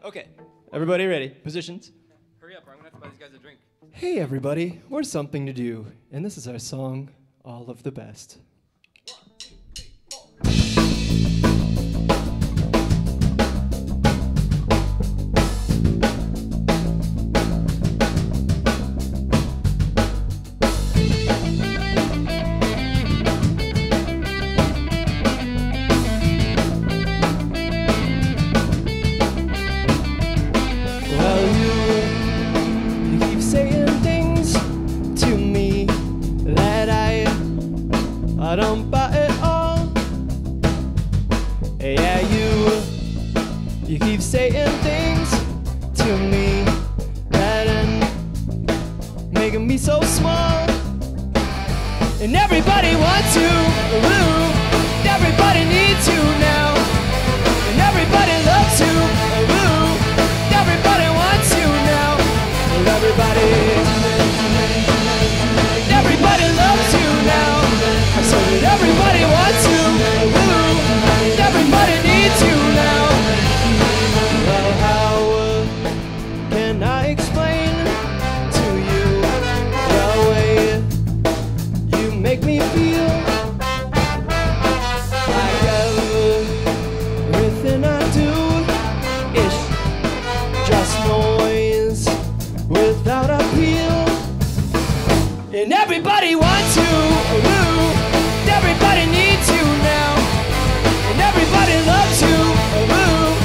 Okay, everybody ready? Positions? Hurry up, or I'm gonna have to buy these guys a drink. Hey everybody, we're Something to Do, and this is our song, All of the Best. You keep saying things to me that I don't buy at all. Yeah, you keep saying things to me that are making me so small. And everybody wants to, ooh, everybody needs you now. And everybody loves you, ooh, everybody wants you now. Everybody loves you now. So that everybody wants you, ooh, everybody needs you now. Well, how can I explain to you the way you make me feel? Like everything I do is just noise without appeal. And everybody wants you, ooh, everybody needs you now. And everybody loves you, ooh,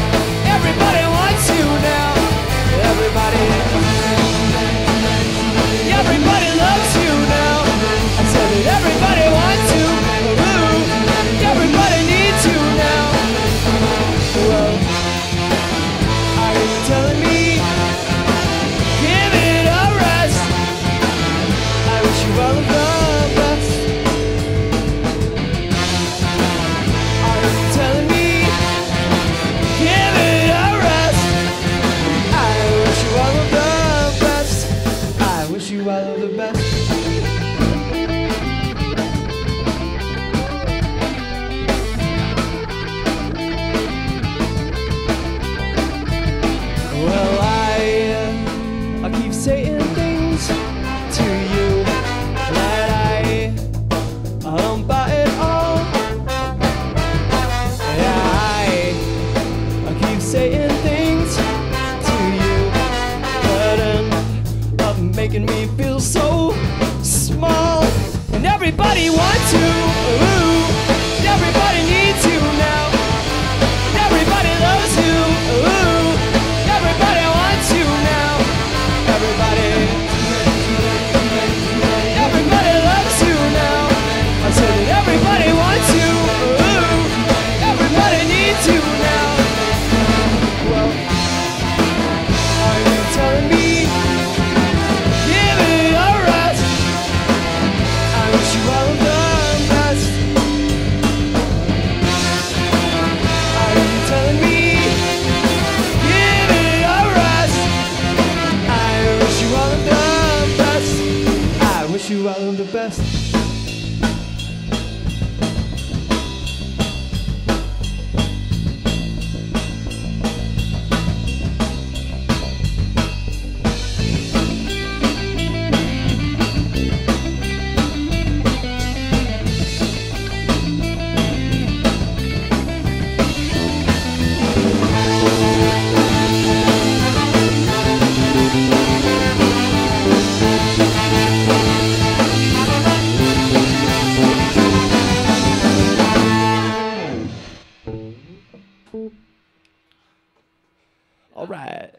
everybody wants you now. Everybody loves you now. I said that everybody wants you, ooh, everybody needs you now. Well, are you telling me? Give it a rest. I wish you all the best. Are you telling me? Give it a rest. I wish you all of the best. I wish you all of the best. Well, I keep saying things to you that I don't buy at all. Yeah, I keep saying things to you that end up making me feel so small. And everybody wants you, ooh, everybody needs you now. And everybody loves you, ooh, everybody wants you now. Everybody loves you now. I said that everybody wants you, ooh, everybody needs you now. Well, are you telling me? Give it a rest. I wish you all of the best. Are you telling me? Give it a rest. I wish you all of the best. I wish you all of the best. All right.